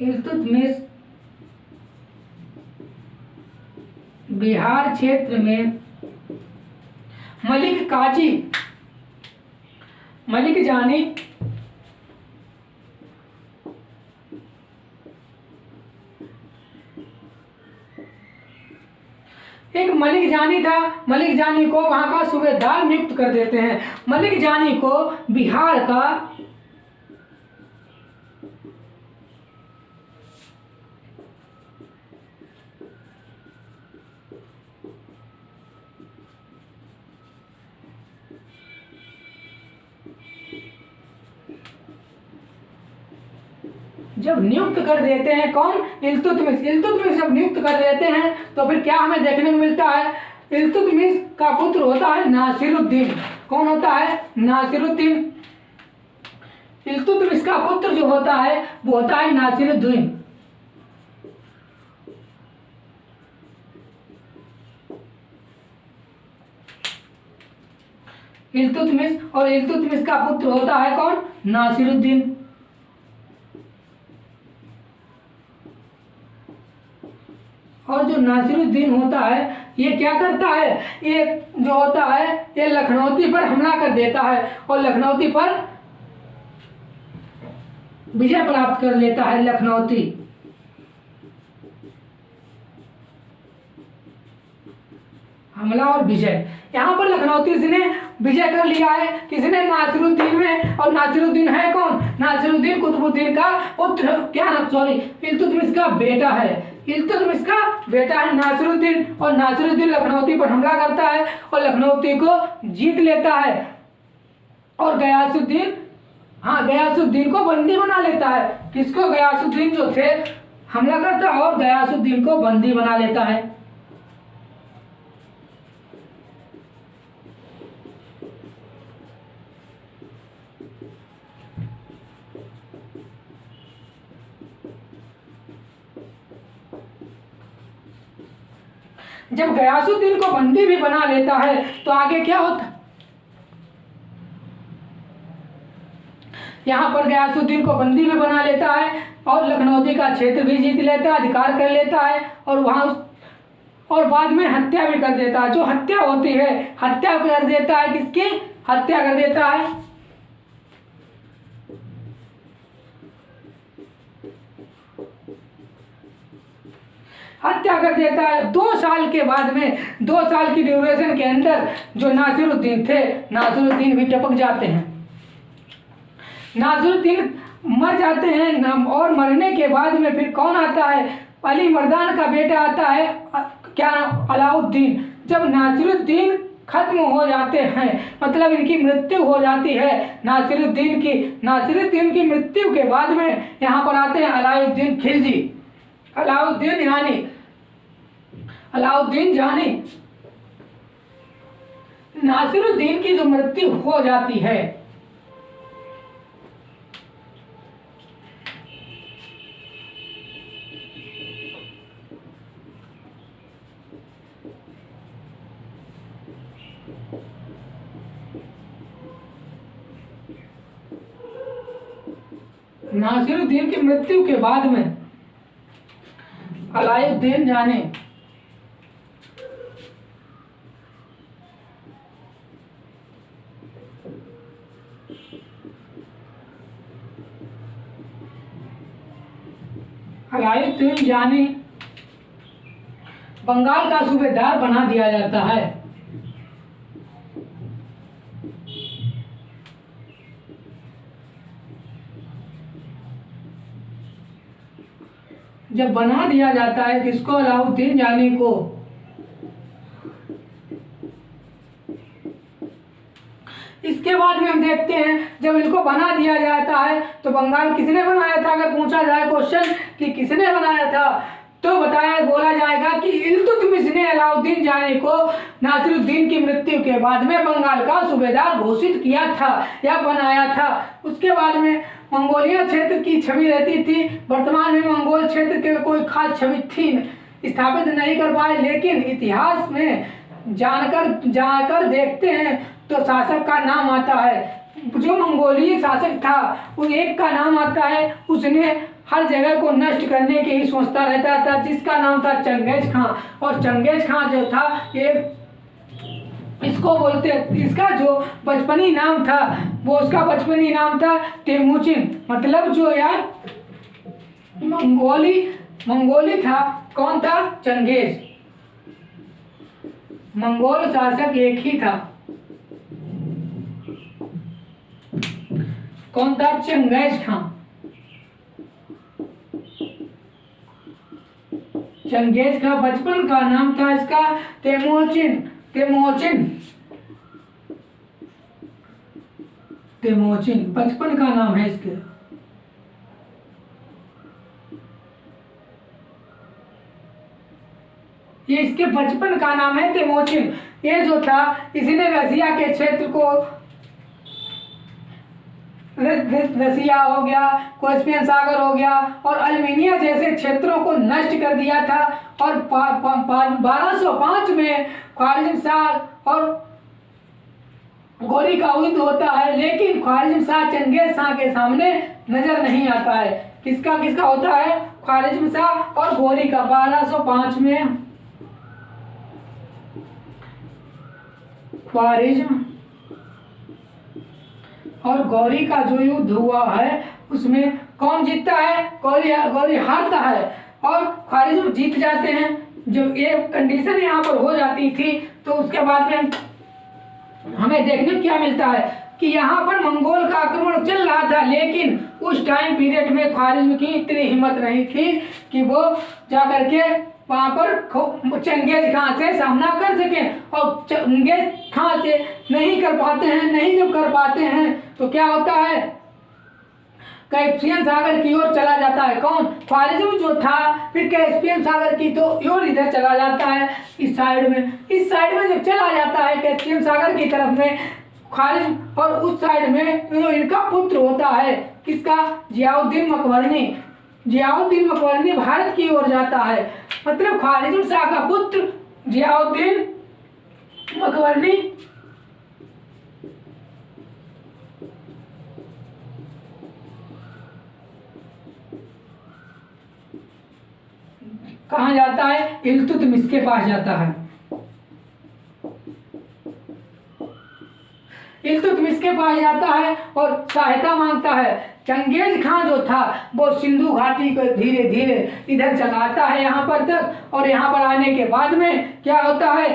इल्तुतमिश बिहार क्षेत्र में मलिक जानी एक मलिक जानी था, मलिक जानी को वहाँ का सूबेदार नियुक्त कर देते हैं। मलिक जानी को बिहार का जब नियुक्त कर देते हैं कौन, इल्तुतमिश। इल्तुतमिश जब नियुक्त कर देते हैं तो फिर क्या हमें देखने को मिलता है, इल्तुतमिश का पुत्र होता है नासिरुद्दीन। कौन होता है, नासिरुद्दीन। इल्तुतमिश का पुत्र जो होता है वो होता है नासिरुद्दीन। इल्तुतमिश, और इल्तुतमिश का पुत्र होता है कौन, नासिरुद्दीन। और जो नासिरुद्दीन होता है ये क्या करता है, ये जो होता है ये लखनौती पर हमला कर देता है और लखनौती पर विजय प्राप्त कर लेता है। लखनौती, हमला और विजय। यहाँ पर लखनौती ने विजय कर लिया है, किसने, नासिरुद्दीन में। और नासिरुद्दीन है कौन, नासिरुद्दीन कुतुबुद्दीन का पुत्र, क्या नाम, सॉरी, इल्तुतमिश का बेटा है। इल्तुतमिश का बेटा है नासिरुद्दीन। और नासिरुद्दीन लखनौती पर हमला करता है और लखनौती को जीत लेता है और गयासुद्दीन, हाँ, गयासुद्दीन को बंदी बना लेता है। किसको, गयासुद्दीन जो थे हमला करता है और गयासुद्दीन को बंदी बना लेता है। जब गयासुद्दीन को बंदी भी बना लेता है तो आगे क्या होता, यहाँ पर गयासुद्दीन को बंदी भी बना लेता है और लखनौती का क्षेत्र भी जीत लेता है, अधिकार कर लेता है और वहाँ और बाद में हत्या भी कर देता है। जो हत्या होती है, हत्या कर देता है, किसकी हत्या कर देता है, हत्या कर देता है। 2 साल के बाद में, 2 साल की ड्यूरेशन के अंदर जो नासिरुद्दीन थे, नासिरुद्दीन भी टपक जाते हैं। नासिरुद्दीन मर जाते हैं और मरने के बाद में फिर कौन आता है, अली मर्दान का बेटा आता है, क्या नाम, अलाउद्दीन। जब नासिरुद्दीन खत्म हो जाते हैं, मतलब इनकी मृत्यु हो जाती है नासिरुद्दीन की मृत्यु के बाद में यहाँ पर आते हैं अलाउद्दीन खिलजी। अलाउद्दीन जानी, नासिरुद्दीन की जो मृत्यु हो जाती है, नासिरुद्दीन की मृत्यु के बाद में अलाउद्दीन जानी बंगाल का सूबेदार बना दिया जाता है। जब बना दिया जाता है किसको, अलाउद्दीन जानी को, इसके बाद में हम देखते हैं जब इनको बना दिया जाता है तो बंगाल किसने बनाया था। अगर पूछा जाए क्वेश्चन कि किसने बनाया था तो बोला जाएगा कि इल्तुतमिश ने अलाउद्दीन जानी को नासिरुद्दीन की मृत्यु के बाद में बंगाल का सूबेदार घोषित किया था या बनाया था। उसके बाद में मंगोलिया क्षेत्र की छवि रहती थी। वर्तमान में मंगोल क्षेत्र के कोई खास छवि थी स्थापित नहीं कर पाए, लेकिन इतिहास में जानकर देखते हैं तो शासक का नाम आता है। जो मंगोलीय शासक था उस एक का नाम आता है, उसने हर जगह को नष्ट करने की ही सोचता रहता था, जिसका नाम था चंगेज खां। और चंगेज खां जो था ये इसको बोलते, इसका जो बचपनी नाम था वो उसका बचपनी नाम था तेमुचिन, मतलब जो यार मंगोली था। कौन था, चंगेज। मंगोल शासक एक ही था। कौन था? Genghis Khan. चंगेज का बचपन का नाम था इसका तेमोचिन। बचपन का नाम है इसके। ये इसके बचपन का नाम है तेमोचिन। ये जो था इसने रसिया के क्षेत्र को, रसिया हो गया, कैस्पियन सागर हो गया और अर्मेनिया जैसे क्षेत्रों को नष्ट कर दिया था। और 1205 में ख्वारिज़म शाह और गोरी का युद्ध होता है, लेकिन ख्वारिज़म शाह चंगेज शाह के सामने नजर नहीं आता है। किसका होता है? ख्वारिज़म शाह और गोरी का 1205 में। ख्वारिज़म और गौरी का जो युद्ध हुआ है उसमें कौन जीतता है? गौरी हारता है और ख्वारिज़म जीत जाते हैं। जब ये कंडीशन यहाँ पर हो जाती थी तो उसके बाद में हमें देखने को क्या मिलता है कि यहाँ पर मंगोल का आक्रमण चल रहा था, लेकिन उस टाइम पीरियड में ख्वारिज़म की इतनी हिम्मत नहीं थी कि वो जाकर के वहाँ पर चंगेज खान से सामना कर सकें। और चंगेज खान से नहीं कर पाते हैं, नहीं जब कर पाते हैं तो क्या होता है? कैस्पियन सागर की ओर चला जाता है। कौन? ख्वारिज़म जो था फिर कैस्पियन सागर की तो ओर इधर चला जाता है, इस साइड में जब चला जाता है कैस्पियन सागर की तरफ में ख्वारिज़म, और उस साइड में जो इनका पुत्र होता है किसका? जियाउद्दीन मकबरनी भारत की ओर जाता है। मतलब ख्वारिज़म शाह का पुत्र जियाउद्दीन मकबरनी कहाँ जाता है? इल्तुतमिश के पास जाता है। इल्तुतमिश के पास जाता है और सहायता मांगता है। चंगेज खान जो था वो सिंधु घाटी को धीरे धीरे इधर चलाता है यहाँ पर तक, और यहाँ पर आने के बाद में क्या होता है?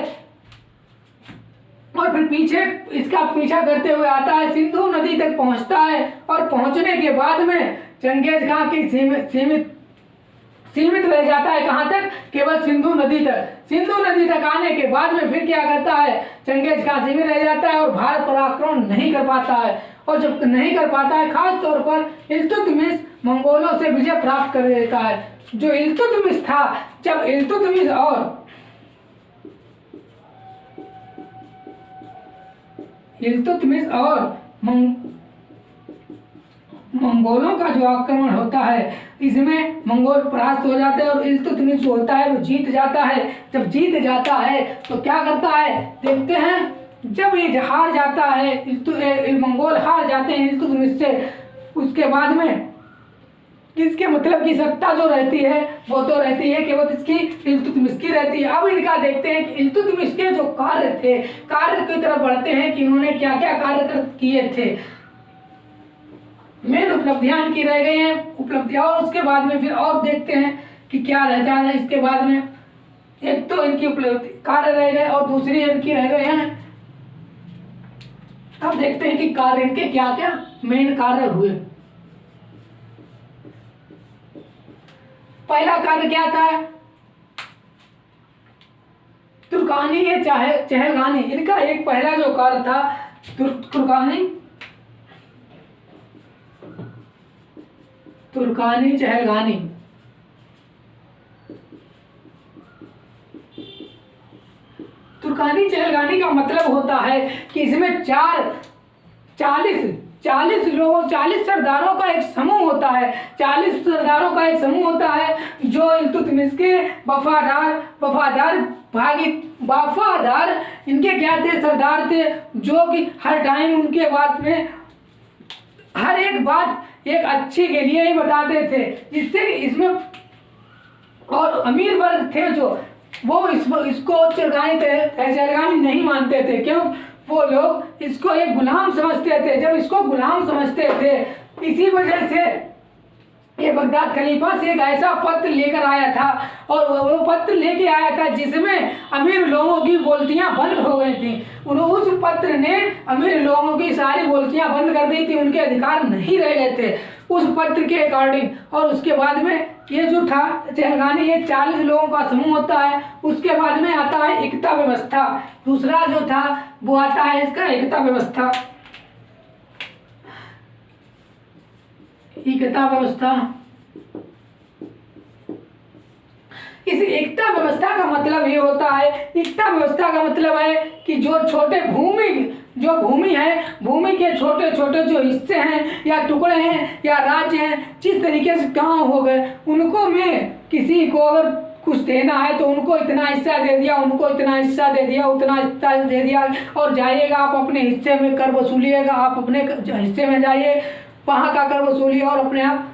और फिर पीछे इसका पीछा करते हुए आता है, सिंधु नदी तक पहुँचता है और पहुँचने के बाद में चंगेज खान की सीमित रह जाता है। कहाँ तक? केवल सिंधु नदी तक आने के बाद में फिर क्या करता है? चंगेज खान सीमित रह जाता है और भारत पर आक्रमण नहीं कर पाता है। और जब नहीं कर पाता है, खास तौर पर इल्तुतमिश मंगोलों से विजय प्राप्त कर लेता है। जो इल्तुतमिश था, जब इल्तुतमिश और मंगोलों का जो आक्रमण होता है, इसमें मंगोल परास्त हो जाते हैं और इल्तुतमिश जो होता है वो जीत जाता है। जब जीत जाता है तो क्या करता है? देखते हैं। जब ये हार जाता है, मंगोल हार जाते हैं इल्तुतमिश से, उसके बाद में इसके मतलब की सत्ता जो रहती है वो तो रहती है केवल इसकी इल्तुतमिश की रहती है। अब इनका देखते हैं कि इल्तुतमिश के जो कार्य की तरफ बढ़ते हैं कि इन्होंने क्या क्या कार्य किए थे। मेन उपलब्धियां इनकी रह गई हैं, उपलब्धियां, और उसके बाद में फिर और देखते हैं कि क्या रहता है। इसके बाद में एक तो इनकी उपलब्धि कार्य रह गए और दूसरी इनकी रह गए हैं। अब देखते हैं कि कार्य इनके क्या क्या मेन कार्य हुए। पहला कार्य क्या था? तुर्कानी या चहलगानी, इनका एक पहला जो कार्य था तुर्कानी चहलगानी। तुर्कानी चहलगानी का मतलब होता है कि इसमें 40 सरदारों का एक समूह होता है। 40 सरदारों का एक समूह होता है जो इल्तुतमिश के वफादार इनके क्या थे? सरदार थे, जो कि हर टाइम उनके बात में हर एक बात एक अच्छे के लिए ही बताते थे, जिससे इसमें और अमीर वर्ग थे जो वो इसको चहलगानी नहीं मानते थे। क्यों? वो लोग इसको एक गुलाम समझते थे। जब इसको गुलाम समझते थे, इसी वजह से ये बगदाद खलीफा से एक ऐसा पत्र लेकर आया था, और वो पत्र लेके आया था जिसमें अमीर लोगों की बोलतियां बंद हो गई थी। उस पत्र ने अमीर लोगों की सारी बोलतियां बंद कर दी थी, उनके अधिकार नहीं रह गए थे उस पत्र के अकॉर्डिंग। और उसके बाद में ये जो था चहलगानी, ये 40 लोगों का समूह होता है। उसके बाद में आता है एकता व्यवस्था, दूसरा जो था वो आता है इसका एकता व्यवस्था। एकता व्यवस्था, इस एकता व्यवस्था का मतलब ये होता है, एकता व्यवस्था का मतलब है कि जो छोटे भूमि है, भूमि के छोटे छोटे जो हिस्से हैं या टुकड़े हैं या राज्य हैं, जिस तरीके से गांव हो गए, उनको में किसी को अगर कुछ देना है तो उनको इतना हिस्सा दे दिया, उनको इतना हिस्सा दे दिया, उतना हिस्सा दे दिया, और जाइएगा आप अपने हिस्से में कर वसूलिएगा, आप अपने हिस्से में जाइए, वहाँ का कर वसूलिए और अपने आप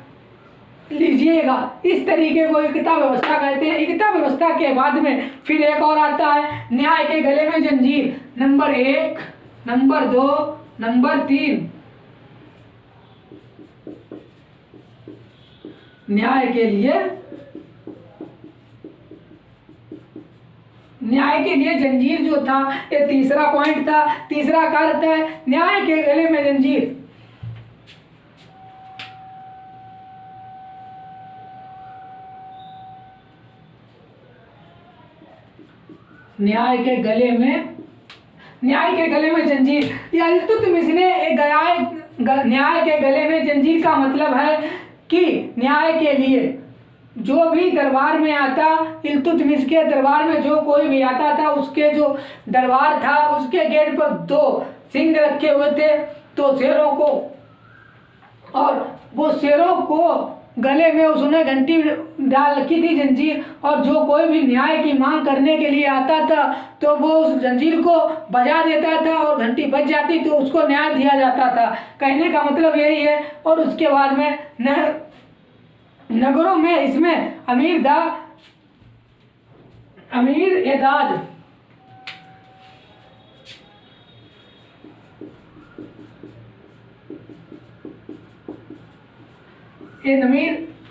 लीजिएगा। इस तरीके को एकता व्यवस्था कहते हैं। एकता व्यवस्था के बाद में फिर एक और आता है न्याय के गले में जंजीर, नंबर 1, नंबर 2, नंबर 3। न्याय के लिए जंजीर जो था, ये तीसरा पॉइंट था। तीसरा क्या रहता है, न्याय के गले में जंजीर। न्याय के गले में जंजीर, या इल्तुतमिश ने न्याय के गले में जंजीर का मतलब है कि न्याय के लिए जो भी दरबार में आता, इल्तुतमिश के दरबार में जो कोई भी आता था, उसके जो दरबार था उसके गेट पर 2 सिंह रखे हुए थे, तो शेरों को, और वो शेरों को गले में उसने घंटी डाल रखी थी जंजीर, और जो कोई भी न्याय की मांग करने के लिए आता था तो वो उस जंजीर को बजा देता था और घंटी बज जाती तो उसको न्याय दिया जाता था। कहने का मतलब यही है। और उसके बाद में नगरों में इसमें अमीर एदाद,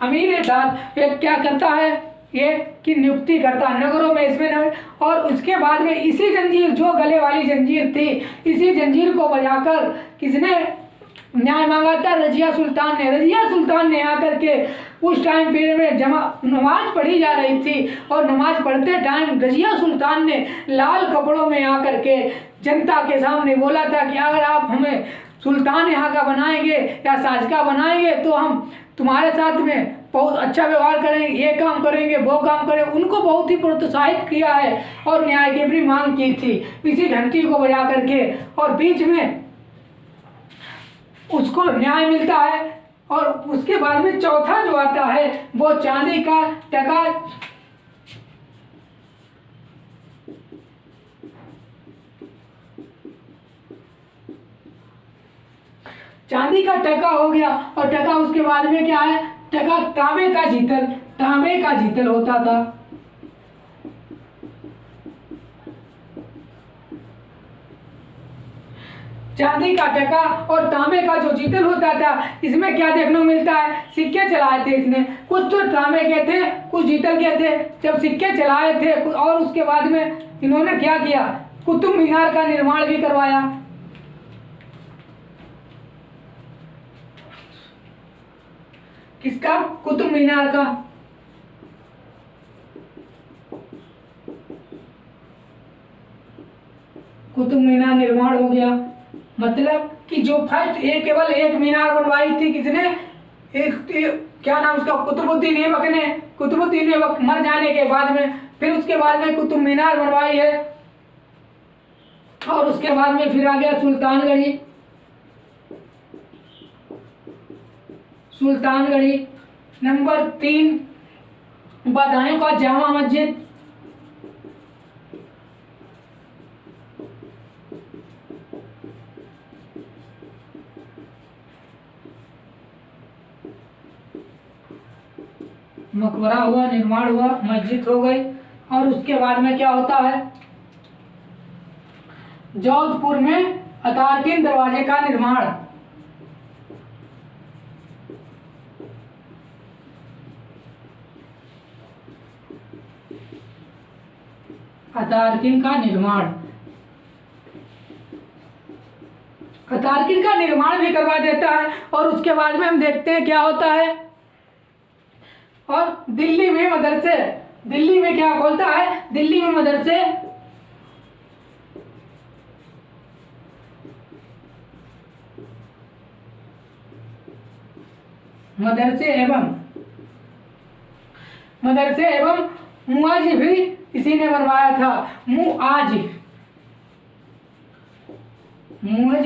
अमीर एदाद ये क्या करता है, ये की नियुक्ति करता है नगरों में इसमें। और उसके बाद में इसी जंजीर, जो गले वाली जंजीर थी, इसी जंजीर को बजाकर किसने न्याय मांगा था, रजिया सुल्तान ने आकर के उस टाइम पीरियड में नमाज पढ़ी जा रही थी, और नमाज पढ़ते टाइम रजिया सुल्तान ने लाल कपड़ों में आकर के जनता के सामने बोला था कि अगर आप हमें सुल्तान यहाँ का बनाएंगे या शासका बनाएंगे तो हम तुम्हारे साथ में बहुत अच्छा व्यवहार करेंगे, ये काम करेंगे, वो काम करेंगे। उनको बहुत ही प्रोत्साहित किया है और न्याय की भी मांग की थी इसी घंटी को बजा करके, और बीच में उसको न्याय मिलता है। और उसके बाद में चौथा जो आता है वो चांदी का टका, चांदी का टका हो गया। और टका उसके बाद में क्या है, टका तांबे का जीतल होता था। चांदी का टका और तांबे का जो जीतल होता था, इसमें क्या देखने को मिलता है, सिक्के चलाए थे इसने, कुछ तो तांबे के थे, कुछ जीतल के थे। जब सिक्के चलाए थे और उसके बाद में इन्होंने क्या किया, कुतुब मीनार का निर्माण भी करवाया। किसका, कुतुब मीनार का। कुतुब मीनार निर्माण हो गया, मतलब कि जो फर्स्ट केवल एक मीनार बनवाई थी किसने, क्या नाम उसका, कुतुबुद्दीन ऐबक ने। कुतुबुद्दीन ऐबक मर जाने के बाद में फिर उसके बाद में कुतुब मीनार बनवाई है। और उसके बाद में फिर आ गया सुल्तानगढ़ी। नंबर 3 बदायूं का जामा मस्जिद। मकबरा हुआ, निर्माण हुआ, मस्जिद हो गई। और उसके बाद में क्या होता है, जोधपुर में अतारकिन दरवाजे का निर्माण। अतार्किन का निर्माण, अतार्किन का निर्माण भी करवा देता है। और उसके बाद में हम देखते हैं क्या होता है। और दिल्ली में मदरसे, दिल्ली में क्या खोलता है, दिल्ली में मदरसे एवं मुआज भी इसी ने बनवाया था। मुआज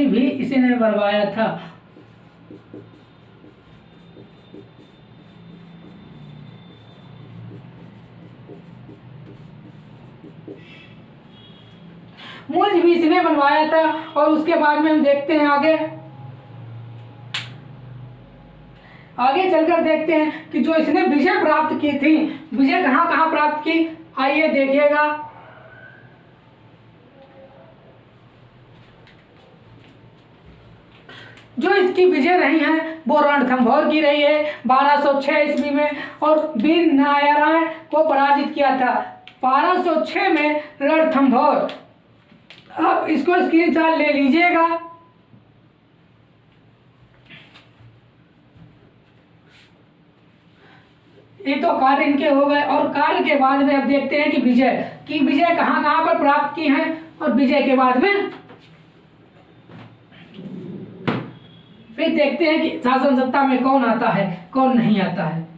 भी इसी ने बनवाया था। मुझ भी इसने बनवाया था। और उसके बाद में हम देखते हैं आगे चलकर देखते हैं कि जो इसने विजय प्राप्त की थी, विजय कहाँ कहाँ प्राप्त की, आइए देखिएगा। जो इसकी विजय रही है वो रणथंभौर की रही है 1206 ईस्वी में, और वीर नारायण को पराजित किया था 1206 में रणथंभौर। अब इसको स्क्रीनशॉट ले लीजिएगा। ये तो कार्य इनके हो गए। और कार्य के बाद में अब देखते हैं कि विजय कहाँ कहाँ पर प्राप्त की है। और विजय के बाद में फिर देखते हैं कि शासन सत्ता में कौन आता है, कौन नहीं आता है।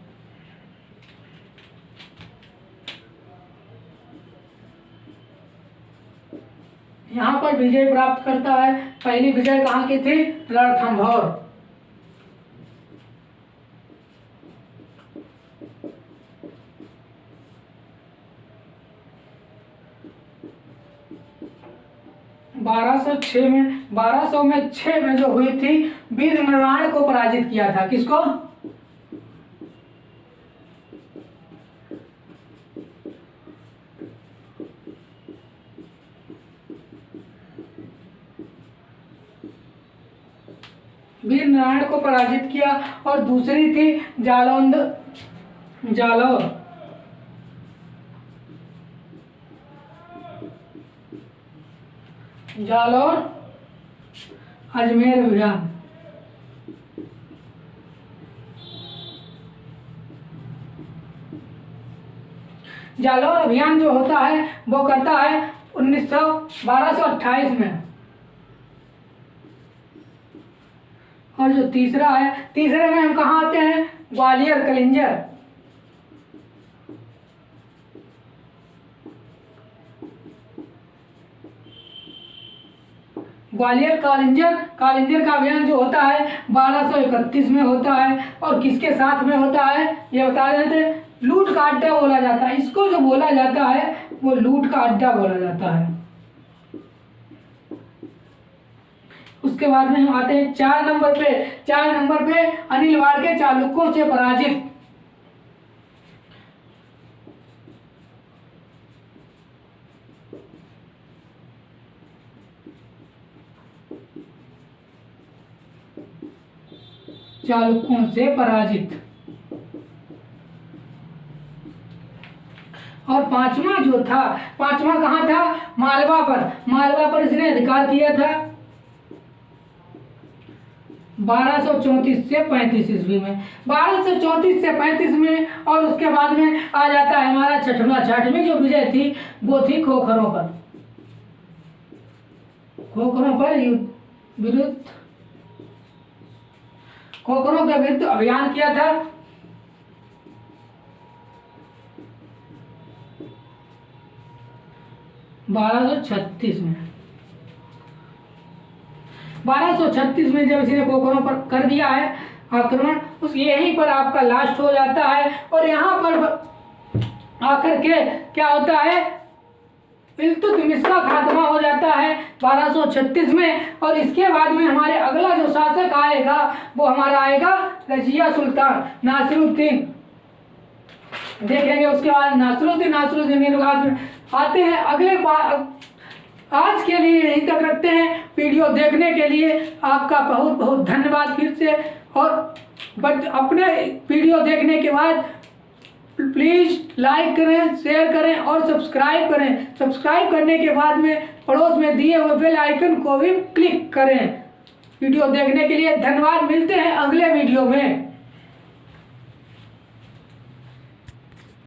यहाँ पर विजय प्राप्त करता है। पहली विजय कहाँ की थी, रणथंभौर। बारह सौ में 6 में जो हुई थी, वीर नारायण को पराजित किया था। किसको, वीर नारायण को पराजित किया। और दूसरी थी जालौर अजमेर अभियान। जालौर अभियान जो होता है वो करता है 1228 में। और जो तीसरे में हम कहाँ आते हैं, ग्वालियर कलिंजर। ग्वालियर कालिंजर का अभियान जो होता है 1231 में होता है। और किसके साथ में होता है ये बता देते हैं, लूट का अड्डा बोला जाता है। इसको जो बोला जाता है वो लूट का अड्डा बोला जाता है। उसके बाद में हम आते हैं 4 नंबर पे अनिल वाड़के चालुक्यों से पराजित। और पांचवा कहाँ था, मालवा पर इसने अधिकार किया था 1234 से 35 ईस्वी में। 1234 से 35 में। और उसके बाद में आ जाता है हमारा छठवीं जो विजय थी वो थी खोखरों के विरुद्ध अभियान किया था। 1236 में जब इसने खोखरों पर कर दिया है आक्रमण, उस यहीं पर आपका लास्ट हो जाता है। और यहाँ पर आकर के क्या होता है, इल्तुतमिश का खात्मा हो जाता है 1236 में। और इसके बाद में हमारे अगला जो शासक आएगा वो हमारा आएगा रजिया सुल्तान नासिरुद्दीन। देखेंगे उसके बाद नासिरुद्दीन के बाद में आते हैं अगले बार। आज के लिए यहीं तक रखते हैं। वीडियो देखने के लिए आपका बहुत बहुत धन्यवाद फिर से। और बट अपने वीडियो देखने के बाद प्लीज़ लाइक करें, शेयर करें और सब्सक्राइब करें। सब्सक्राइब करने के बाद में पड़ोस में दिए हुए बेल आइकन को भी क्लिक करें। वीडियो देखने के लिए धन्यवाद। मिलते हैं अगले वीडियो में।